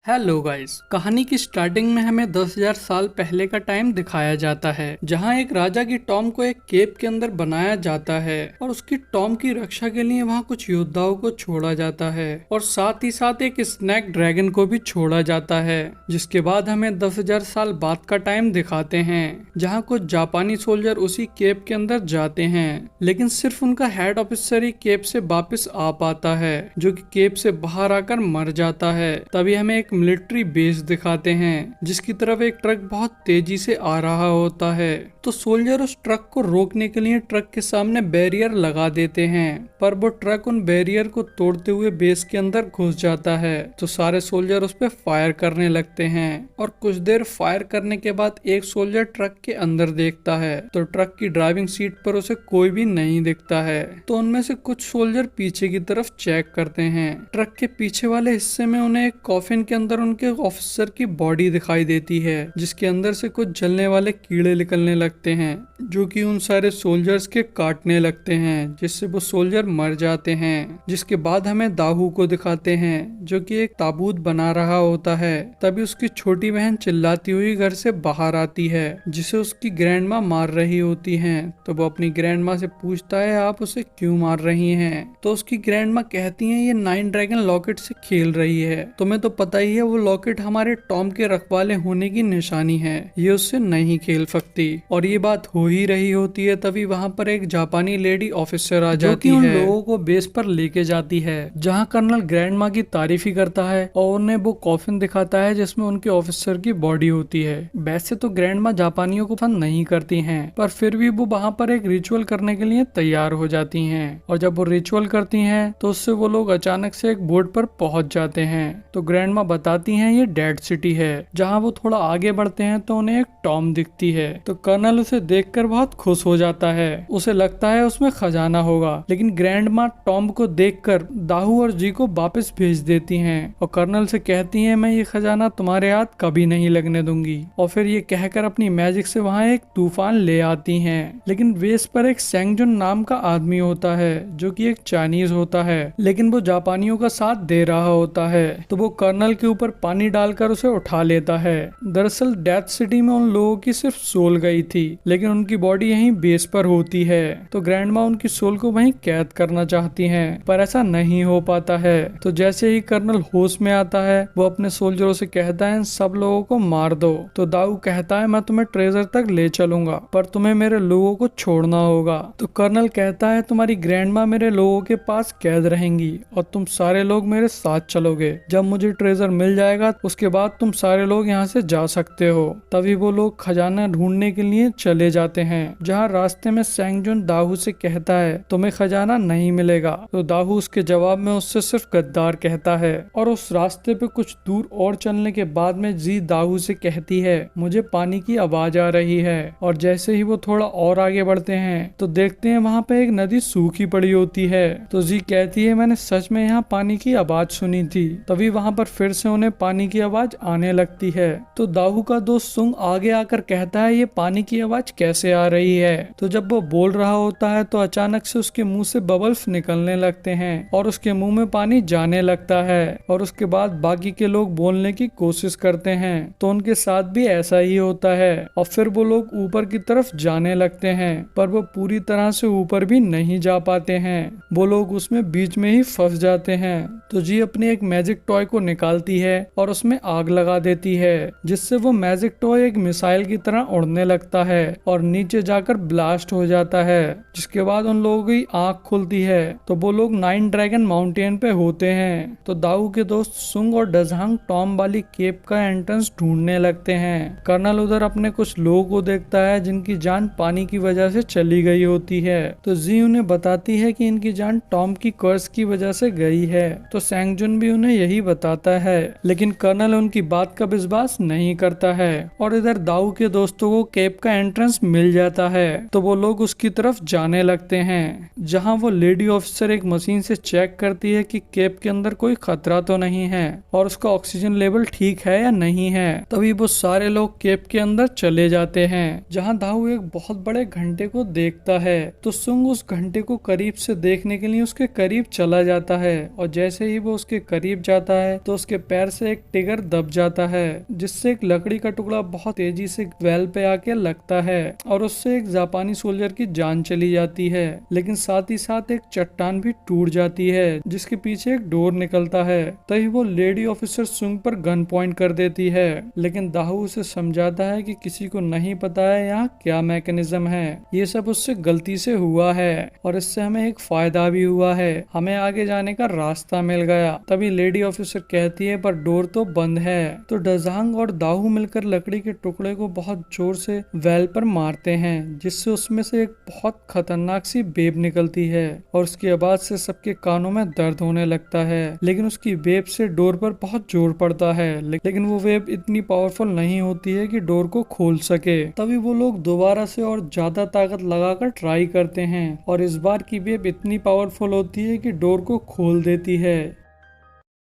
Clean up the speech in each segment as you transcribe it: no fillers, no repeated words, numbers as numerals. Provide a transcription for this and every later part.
Hello guys. कहानी की starting में हमें 10,000 साल पहले का टाइम दिखाया जाता है, जहां एक राजा की टॉम को एक केव के अंदर बनाया जाता है और उसकी टॉम की रक्षा के लिए वहां कुछ योद्धाओं को छोड़ा जाता है और साथ ही साथ एक स्नैक ड्रैगन को भी छोड़ा जाता है। जिसके बाद हमें 10,000 साल बाद का टाइम दिखाते हैं, जहाँ कुछ जापानी सोल्जर उसी केव के अंदर जाते हैं, लेकिन सिर्फ उनका हेड ऑफिसर ही केव से वापस आ पाता है, जो कि केव से बाहर आकर मर जाता है। तभी हमें एक मिलिट्री बेस दिखाते हैं, जिसकी तरफ एक ट्रक बहुत तेजी से आ रहा होता है। तो सोल्जर उस ट्रक को रोकने के लिए ट्रक के सामने बैरियर लगा देते हैं, पर वो ट्रक उन बैरियर को तोड़ते हुए बेस के अंदर घुस जाता है। तो सारे सोल्जर उस पर फायर करने लगते हैं और कुछ देर फायर करने के बाद एक सोल्जर ट्रक के अंदर देखता है तो ट्रक की ड्राइविंग सीट पर उसे कोई भी नहीं दिखता है। तो उनमें से कुछ सोल्जर पीछे की तरफ चेक करते हैं। ट्रक के पीछे वाले हिस्से में उन्हें एक कॉफिन के अंदर उनके ऑफिसर की बॉडी दिखाई देती है, जिसके अंदर से कुछ जलने वाले कीड़े निकलने लगते हैं, जो कि उन सारे सोल्जर्स के काटने लगते हैं, जिससे वो सोल्जर मर जाते हैं। जिसके बाद हमें दाहू को दिखाते हैं, जो कि एक ताबूत बना रहा होता है। तभी उसकी छोटी बहन चिल्लाती हुई घर से बाहर आती है, जिसे उसकी ग्रैंड माँ मार रही होती है। तो वो अपनी ग्रैंड माँ से पूछता है, आप उसे क्यों मार रही हैं? तो उसकी ग्रैंड माँ कहती है, ये 9 ड्रैगन लॉकेट से खेल रही है। तुम्हें तो पता ही है वो लॉकेट हमारे टॉम के रखवाले होने की निशानी है, ये उससे नहीं खेल सकती। और ये बात हो ही रही होती है, तभी वहाँ पर एक जापानी लेडी ऑफिसर आ जाती है, उन लोगों को बेस पर लेके जाती है, जहाँ कर्नल ग्रैंड माँ की तारीफ ही करता है और उन्हें वो कॉफिन दिखाता है जिसमें उनके ऑफिसर की बॉडी होती है। वैसे तो ग्रैंड माँ जापानियों को पसंद नहीं करती हैं, पर फिर भी वो वहाँ पर एक रिचुअल करने के लिए तैयार हो जाती हैं। और जब वो रिचुअल करती हैं तो उससे वो लोग अचानक से एक बोर्ड पर पहुंच जाते हैं। तो ग्रैंड माँ बताती हैं ये डेड सिटी है। जहाँ वो थोड़ा आगे बढ़ते हैं तो उन्हें एक टॉम दिखती है। तो कर्नल उसे देखकर बहुत खुश हो जाता है, उसे लगता है उसमें खजाना होगा। लेकिन ग्रैंड माँ टॉम को देखकर दाहू और जी को वापस भेज देती हैं और कर्नल से कहती हैं, मैं ये खजाना तुम्हारे हाथ कभी नहीं लगने दूंगी। और फिर ये कहकर अपनी मैजिक से वहाँ एक तूफान ले आती हैं। लेकिन वेस पर एक सेंगजुन नाम का आदमी होता है, जो कि एक चाइनीज होता है, लेकिन वो जापानियों का साथ दे रहा होता है। तो वो कर्नल के ऊपर पानी डालकर उसे उठा लेता है। दरअसल डेथ सिटी में उन लोगों की सिर्फ सोल गई थी, लेकिन उनकी बॉडी यहीं बेस पर होती है। तो ग्रैंड माँ उनकी सोल को वहीं कैद करना चाहती हैं, पर ऐसा नहीं हो पाता है। तो जैसे ही कर्नल होश में आता है, वो अपने सोल्जरों से कहता है, इन सब लोगों को मार दो। तो दाऊ कहता है, मैं तुम्हें ट्रेजर तक ले चलूंगा, पर तुम्हें मेरे लोगों को छोड़ना होगा। तो कर्नल कहता है, तुम्हारी ग्रैंड माँ मेरे लोगों के पास कैद रहेंगी और तुम सारे लोग मेरे साथ चलोगे। जब मुझे ट्रेजर मिल जाएगा उसके बाद तुम सारे लोग यहाँ से जा सकते हो। तभी वो लोग खजाना ढूंढने के लिए चले जाते हैं, जहाँ रास्ते में सेंगजुन दाहू से कहता है, तुम्हें खजाना नहीं मिलेगा। तो दाहू उसके जवाब में उससे सिर्फ गद्दार कहता है। और उस रास्ते पे कुछ दूर और चलने के बाद में जी दाहू से कहती है, मुझे पानी की आवाज आ रही है। और जैसे ही वो थोड़ा और आगे बढ़ते हैं तो देखते हैं वहाँ पे एक नदी सूखी पड़ी होती है। तो जी कहती है, मैंने सच में यहाँ पानी की आवाज सुनी थी। तभी वहाँ पर फिर से उन्हें पानी की आवाज आने लगती है। तो दाहू का दोस्त सुंग आगे आकर कहता है, ये पानी की आवाज कैसे आ रही है? तो जब वो बोल रहा होता है तो अचानक से उसके मुंह से बबल्स निकलने लगते हैं और उसके मुंह में पानी जाने लगता है। और उसके बाद बाकी के लोग बोलने की कोशिश करते हैं तो उनके साथ भी ऐसा ही होता है। और फिर वो लोग ऊपर की तरफ जाने लगते हैं, पर वो पूरी तरह से ऊपर भी नहीं जा पाते हैं। वो लोग उसमें बीच में ही फंस जाते हैं। तो जी अपनी एक मैजिक टॉय को निकालती है और उसमें आग लगा देती है, जिससे वो मैजिक टॉय एक मिसाइल की तरह उड़ने लगता है और नीचे जाकर ब्लास्ट हो जाता है। जिसके बाद उन लोगों की आंख खुलती है तो वो लोग 9 ड्रैगन माउंटेन पे होते हैं। तो दाऊ के दोस्त सुंग और डजहांग टॉम वाली केप का एंट्रेंस ढूंढने लगते हैं। कर्नल उधर अपने कुछ लोगों को देखता है जिनकी जान पानी की वजह से चली गई होती है। तो जी उन्हें बताती है कि इनकी जान टॉम की कर्स की वजह से गई है। तो सेंगजुन भी उन्हें यही बताता है, लेकिन कर्नल उनकी बात का विश्वास नहीं करता है। और इधर दाऊ के दोस्तों को केप का एंट्रेंस मिल जाता है तो वो लोग उसकी तरफ जाने लगते हैं, जहां वो लेडी ऑफिसर एक मशीन से चेक करती है कि केप के अंदर कोई खतरा तो नहीं है और उसका ऑक्सीजन लेवल ठीक है या नहीं है। तभी वो सारे लोग केप के अंदर चले जाते हैं, जहां दाऊ एक बहुत बड़े घंटे को देखता है। तो सुंग उस घंटे को करीब से देखने के लिए उसके करीब चला जाता है और जैसे ही वो उसके करीब जाता है तो उसके पैर से एक टिगर दब जाता है, जिससे एक लकड़ी का टुकड़ा बहुत तेजी से वेल पे आके लगता है और उससे एक जापानी सोल्जर की जान चली जाती है। लेकिन साथ ही साथ एक चट्टान भी टूट जाती है जिसके पीछे एक डोर निकलता है। तभी वो लेडी ऑफिसर सुंग पर गन पॉइंट कर देती है, लेकिन दाहू उसे समझाता है कि किसी को नहीं पता है यहाँ क्या मैकेनिज्म है, ये सब उससे गलती से हुआ है और इससे हमें एक फायदा भी हुआ है, हमें आगे जाने का रास्ता मिल गया। तभी लेडी ऑफिसर कहती है पर डोर तो बंद है। तो डजांग और दाहू मिलकर लकड़ी के टुकड़े को बहुत जोर से वेल पर मारते हैं, जिससे उसमें से एक बहुत खतरनाक सी बेब निकलती है और उसकी आवाज से सबके कानों में दर्द होने लगता है। लेकिन उसकी वेब से डोर पर बहुत जोर पड़ता है, लेकिन वो वेब इतनी पावरफुल नहीं होती है कि डोर को खोल सके। तभी वो लोग दोबारा से और ज्यादा ताकत लगाकर ट्राई करते हैं और इस बार की वेब इतनी पावरफुल होती है कि डोर को खोल देती है,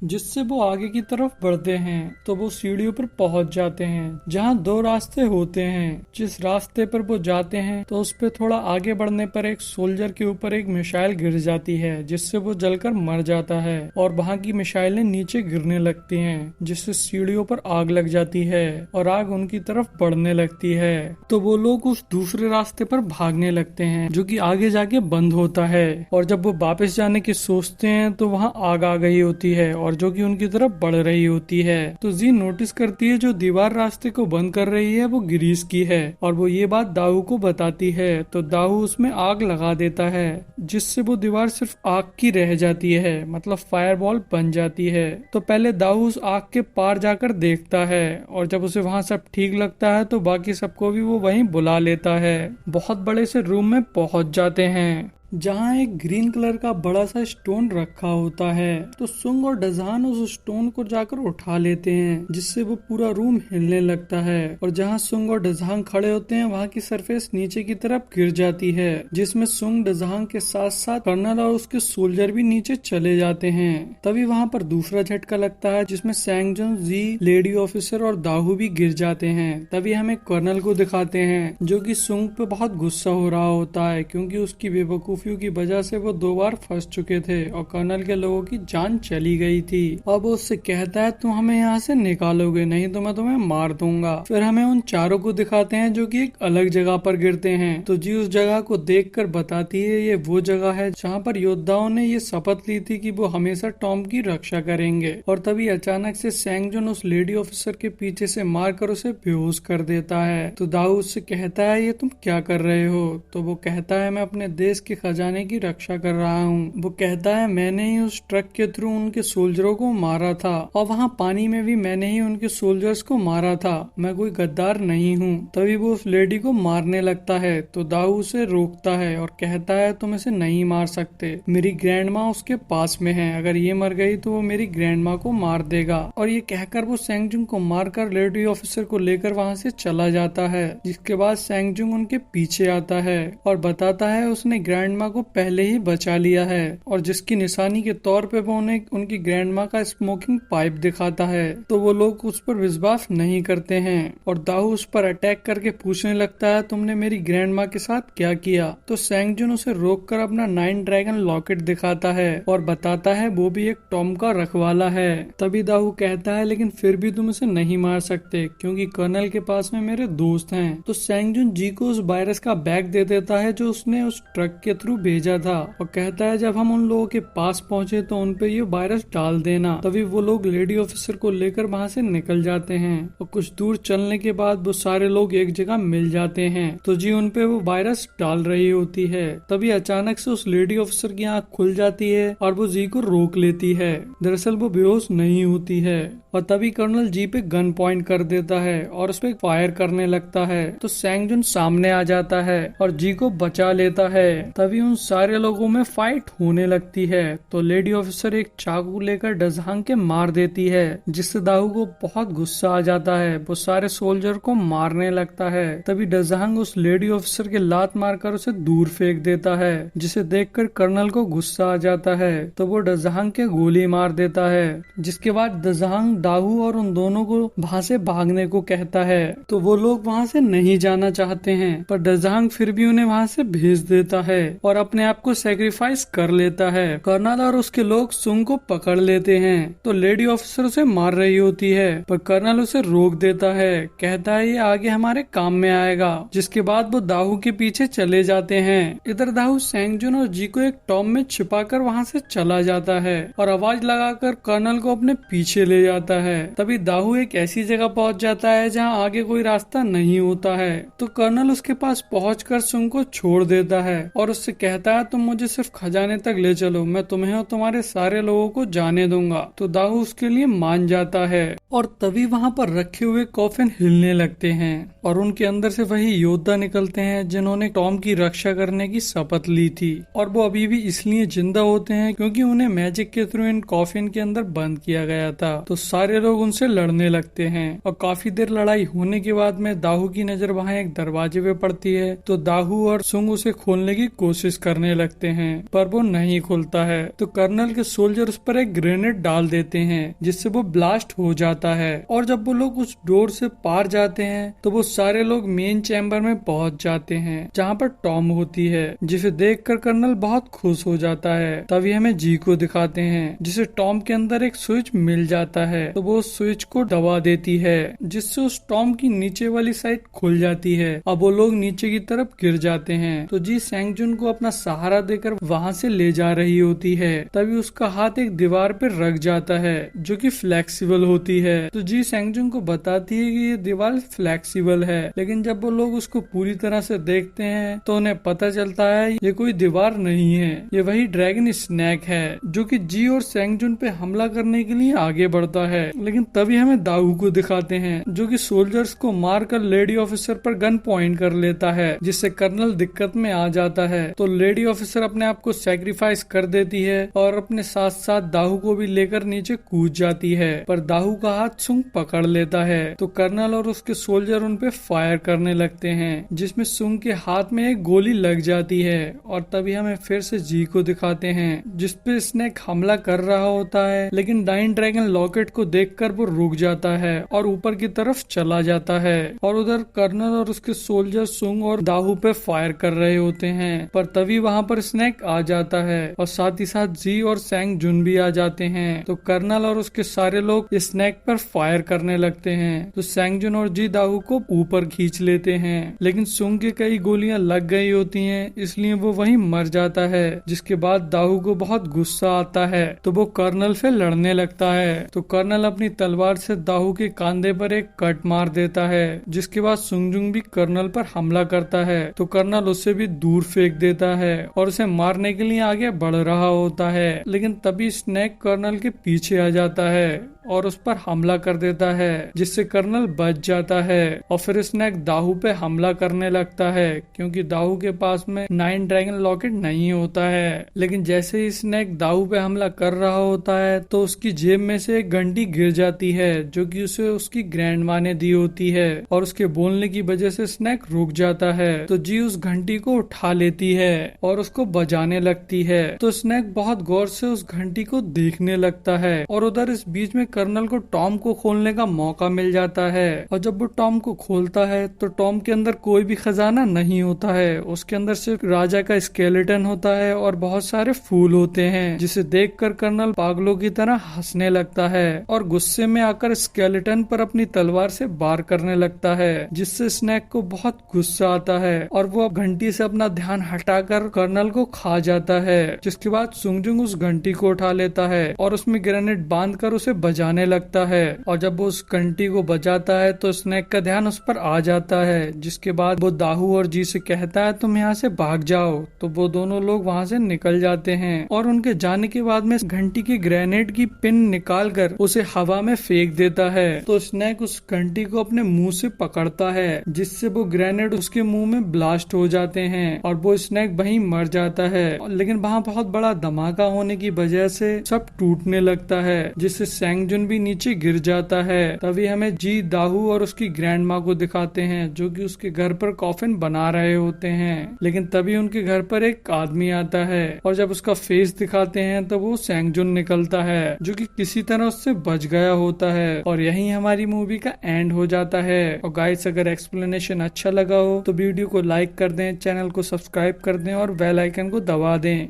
जिससे वो आगे की तरफ बढ़ते हैं। तो वो सीढ़ियों पर पहुंच जाते हैं जहां दो रास्ते होते हैं। जिस रास्ते पर वो जाते हैं तो उस पे थोड़ा आगे बढ़ने पर एक सोल्जर के ऊपर एक मिसाइल गिर जाती है, जिससे वो जलकर मर जाता है और वहां की मिसाइलें नीचे गिरने लगती हैं, जिससे सीढ़ियों पर आग लग जाती है और आग उनकी तरफ बढ़ने लगती है। तो वो लोग उस दूसरे रास्ते पर भागने लगते हैं जो कि आगे जाके बंद होता है और जब वो वापस जाने की सोचते हैं तो वहाँ आग आ गई होती है और जो कि उनकी तरफ बढ़ रही होती है। तो जी नोटिस करती है जो दीवार रास्ते को बंद कर रही है वो गिरीश की है और वो ये बात दाऊ को बताती है। तो दाऊ उसमें आग लगा देता है, जिससे वो दीवार सिर्फ आग की रह जाती है, मतलब फायरबॉल बन जाती है। तो पहले दाऊ उस आग के पार जाकर देखता है और जब उसे वहाँ सब ठीक लगता है तो बाकी सबको भी वो वहीं बुला लेता है। बहुत बड़े से रूम में पहुँच जाते हैं जहाँ एक ग्रीन कलर का बड़ा सा स्टोन रखा होता है। तो सुंग और डजान उस स्टोन को जाकर उठा लेते हैं, जिससे वो पूरा रूम हिलने लगता है और जहाँ सुंग और डजांग खड़े होते हैं वहाँ की सरफेस नीचे की तरफ गिर जाती है, जिसमें सुंग डजांग के साथ साथ कर्नल और उसके सोल्जर भी नीचे चले जाते हैं। तभी वहाँ पर दूसरा झटका लगता है जिसमें सैंगजन, जी, लेडी ऑफिसर और दाहू भी गिर जाते हैं। तभी हमें कर्नल को दिखाते हैं जो कि सुंग पे बहुत गुस्सा हो रहा होता है, क्योंकि उसकी बेवकूफी की वजह से वो 2 बार फंस चुके थे और कर्नल के लोगों की जान चली गई थी। अब वो उससे कहता है तुम हमें यहाँ से निकालोगे, नहीं तो मैं तुम्हें मार दूंगा। फिर हमें उन चारों को दिखाते हैं जो कि एक अलग जगह पर गिरते हैं। तो जी उस जगह को देखकर बताती है ये वो जगह है जहाँ पर योद्धाओं ने ये शपथ ली थी कि वो हमेशा टॉम की रक्षा करेंगे। और तभी अचानक से सैंगजन उस लेडी ऑफिसर के पीछे से मारकर उसे बेहोश कर देता है। तो दाऊ उससे कहता है ये तुम क्या कर रहे हो? तो वो कहता है मैं अपने देश के खजाने की रक्षा कर रहा हूँ। वो कहता है मैंने ही उस ट्रक के थ्रू उनके सोल्जरों को मारा था और वहाँ पानी में भी मैंने ही उनके सोल्जर्स को मारा था, मैं कोई गद्दार नहीं हूँ। तभी वो उस लेडी को मारने लगता है तो दाऊ उसे रोकता है और कहता है तुम इसे नहीं मार सकते, मेरी ग्रैंड माँ उसके पास में है, अगर ये मर गई तो वो मेरी ग्रैंड माँ को मार देगा। और ये कहकर वो सैंगजुंग को मारकर लेडी ऑफिसर को लेकर वहाँ से चला जाता है, जिसके बाद सैंगजुंग उनके पीछे आता है और बताता है उसने ग्रैंड माँ को पहले ही बचा लिया है और जिसकी निशानी के तौर पे वो उन्हें उनकी ग्रैंड माँ का स्मोकिंग पाइप दिखाता है। तो वो लोग उस पर विश्वास नहीं करते हैं और दाऊ उस पर अटैक करके पूछने लगता है तुमने मेरी ग्रैंड माँ के साथ क्या किया? तो सैंगजुन उसे रोककर अपना 9 ड्रैगन लॉकेट दिखाता है और बताता है वो भी एक टॉम का रखवाला है। तभी दाऊ कहता है लेकिन फिर भी तुम उसे नहीं मार सकते क्योंकि कर्नल के पास में मेरे दोस्त हैं। तो सैंगजुन जी को उस वायरस का बैग दे देता है जो उसने उस ट्रक के थ्रू भेजा था और कहता है जब हम उन लोगों के पास पहुंचे तो उन पे ये वायरस डाल देना। तभी वो लोग लेडी ऑफिसर को लेकर वहाँ से निकल जाते हैं और कुछ दूर चलने के बाद वो सारे लोग एक जगह मिल जाते हैं। तो जी उन पे वो वायरस डाल रही होती है। तभी अचानक से उस लेडी ऑफिसर की आँख खुल जाती है और वो जी को रोक लेती है। दरअसल वो बेहोश नहीं होती है और तभी कर्नल जी पे गन पॉइंट कर देता है और उस पे फायर करने लगता है। तो सैंगजुन सामने आ जाता है और जी को बचा लेता है। तभी उन सारे लोगों में फाइट होने लगती है। तो लेडी ऑफिसर एक चाकू लेकर डजांग के मार देती है, जिससे दाऊ को बहुत गुस्सा आ जाता है। वो सारे सोल्जर को मारने लगता है। तभी डजांग उस लेडी ऑफिसर के लात मारकर उसे दूर फेंक देता है, जिसे देखकर कर्नल को गुस्सा आ जाता है। तो वो डजांग के गोली मार देता है, जिसके बाद डजांग दाऊ और उन दोनों को वहाँ से भागने को कहता है। तो वो लोग वहाँ से नहीं जाना चाहते हैं पर डजांग फिर भी उन्हें वहाँ से भेज देता है और अपने आप को सेक्रीफाइस कर लेता है। कर्नल और उसके लोग सुंग को पकड़ लेते हैं तो लेडी ऑफिसर उसे मार रही होती है, पर कर्नल उसे रोक देता है, कहता है ये आगे हमारे काम में आएगा। जिसके बाद वो दाहू के पीछे चले जाते हैं। इधर दाहू सैंगजुन और जी को एक टॉम में छिपाकर वहाँ से चला जाता है और आवाज लगाकर कर्नल को अपने पीछे ले जाता है। तभी दाहू एक ऐसी जगह पहुँच जाता है जहाँ आगे कोई रास्ता नहीं होता है, तो कर्नल उसके पास पहुंचकर सुंग को छोड़ देता है और उससे कहता है तुम मुझे सिर्फ खजाने तक ले चलो, मैं तुम्हें और तुम्हारे सारे लोगों को जाने दूंगा। तो दाहू उसके लिए मान जाता है और तभी वहाँ पर रखे हुए कॉफिन हिलने लगते हैं और उनके अंदर से वही योद्धा निकलते हैं जिन्होंने टॉम की रक्षा करने की शपथ ली थी, और वो अभी भी इसलिए जिंदा होते हैं क्योंकि उन्हें मैजिक के थ्रू इन कॉफिन के अंदर बंद किया गया था। तो सारे लोग उनसे लड़ने लगते हैं और काफी देर लड़ाई होने के बाद में दाहू की नजर वहाँ एक दरवाजे पे पड़ती है, तो दाहू और सुंग उसे खोलने की कोशिश करने लगते हैं पर वो नहीं खुलता है। तो कर्नल के सोल्जर उस पर एक ग्रेनेड डाल देते हैं जिससे वो ब्लास्ट हो जाता है, और जब वो लोग उस डोर से पार जाते हैं तो वो सारे लोग मेन चैम्बर में पहुंच जाते हैं जहाँ पर टॉम होती है, जिसे देखकर कर्नल बहुत खुश हो जाता है। तभी हमें जी को दिखाते हैं जिसे टॉम के अंदर एक स्विच मिल जाता है, तो वो स्विच को दबा देती है जिससे उस टॉम की नीचे वाली साइड खुल जाती है। अब वो लोग नीचे की तरफ गिर जाते हैं, तो जी सैंगजुन को अपना सहारा देकर वहाँ से ले जा रही होती है। तभी उसका हाथ एक दीवार पे रख जाता है जो कि फ्लेक्सिबल होती है, तो जी सैंगजुन को बताती है कि ये दीवार फ्लेक्सिबल है, लेकिन जब वो लोग उसको पूरी तरह से देखते हैं तो उन्हें पता चलता है ये कोई दीवार नहीं है, ये वही ड्रैगन स्नैक है जो कि जी और सैंगजुन पे हमला करने के लिए आगे बढ़ता है। लेकिन तभी हमें दाऊ को दिखाते हैं जो कि सोल्जर्स को मारकर लेडी ऑफिसर पर गन पॉइंट कर लेता है, जिससे कर्नल दिक्कत में आ जाता है। तो लेडी ऑफिसर अपने आप को सैक्रिफाइस कर देती है और अपने साथ साथ दाहू को भी लेकर नीचे कूद जाती है, पर दाहू का हाथ सुंग पकड़ लेता है। तो कर्नल और उसके सोल्जर उन पे फायर करने लगते हैं जिसमें सुंग के हाथ में एक गोली लग जाती है, और तभी हमें फिर से जी को दिखाते हैं जिसपे स्नेक हमला कर रहा होता है, लेकिन डाइन ड्रैगन लॉकेट को देखकर वो रुक जाता है और ऊपर की तरफ चला जाता है। और उधर कर्नल और उसके सोल्जर सुंग और दाहू पे फायर कर रहे होते हैं, पर तभी वहाँ पर स्नेक आ जाता है और साथ ही साथ जी और सैंग जुन भी आ जाते हैं। तो कर्नल और उसके सारे लोग स्नेक पर फायर करने लगते हैं, तो सैंग जुन और जी दाहू को ऊपर खींच लेते हैं, लेकिन सुंग के कई गोलियां लग गई होती हैं इसलिए वो वहीं मर जाता है। जिसके बाद दाहू को बहुत गुस्सा आता है तो वो कर्नल से लड़ने लगता है, तो कर्नल अपनी तलवार से दाहू के कंधे पर एक कट मार देता है, जिसके बाद सुंगजुंग भी कर्नल पर हमला करता है, तो कर्नल उसे भी दूर फेंक देता है और उसे मारने के लिए आगे बढ़ रहा होता है। लेकिन तभी स्नेक कर्नल के पीछे आ जाता है और उस पर हमला कर देता है, जिससे कर्नल बच जाता है। और फिर स्नेक दाहू पे हमला करने लगता है क्योंकि दाहू के पास में 9 ड्रैगन लॉकेट नहीं होता है। लेकिन जैसे ही स्नेक दाहू पे हमला कर रहा होता है तो उसकी जेब में से एक घंटी गिर जाती है जो कि उसे उसकी ग्रैंड माँ ने दी होती है, और उसके बोलने की वजह से स्नेक रुक जाता है। तो जी उस घंटी को उठा लेती है और उसको बजाने लगती है, तो स्नेक बहुत गौर से उस घंटी को देखने लगता है। और उधर इस बीच में कर्नल को टॉम को खोलने का मौका मिल जाता है, और जब वो टॉम को खोलता है तो टॉम के अंदर कोई भी खजाना नहीं होता है, उसके अंदर सिर्फ राजा का स्केलेटन होता है और बहुत सारे फूल होते हैं, जिसे देखकर कर्नल पागलों की तरह हंसने लगता है और गुस्से में आकर स्केलेटन पर अपनी तलवार से वार करने लगता है, जिससे स्नेक को बहुत गुस्सा आता है और वो घंटी से अपना ध्यान हटाकर कर्नल को खा जाता है। जिसके बाद सुंगजुंग उस घंटी को उठा लेता है और उसमें ग्रेनेड बांधकर उसे बजाने लगता है, और जब वो उस घंटी को बजाता है तो स्नेक का ध्यान उस पर आ जाता है। जिसके बाद वो दाहू और जी से कहता है तुम यहाँ से भाग जाओ, तो वो दोनों लोग वहाँ से निकल जाते हैं, और उनके जाने के बाद में घंटी की ग्रेनेड की पिन निकाल कर उसे हवा में फेंक देता है। तो स्नेक उस घंटी को अपने मुंह से पकड़ता है, जिससे वो ग्रेनेड उसके मुंह में ब्लास्ट हो जाते हैं और वो स्नेक वहीं मर जाता है। लेकिन वहाँ बहुत बड़ा धमाका होने की वजह से सब टूटने लगता है, जिससे सैंग सेंगजुन भी नीचे गिर जाता है। तभी हमें जी दाहू और उसकी ग्रैंड माँ को दिखाते हैं जो कि उसके घर पर कॉफिन बना रहे होते हैं। लेकिन तभी उनके घर पर एक आदमी आता है और जब उसका फेस दिखाते हैं तो वो सेंगजुन निकलता है जो कि किसी तरह उससे बच गया होता है। और यही हमारी मूवी का एंड हो जाता है। और गाइस, अगर एक्सप्लेनेशन अच्छा लगा हो तो वीडियो को लाइक कर दें, चैनल को सब्सक्राइब कर दें और बेल आइकन को दबा दें।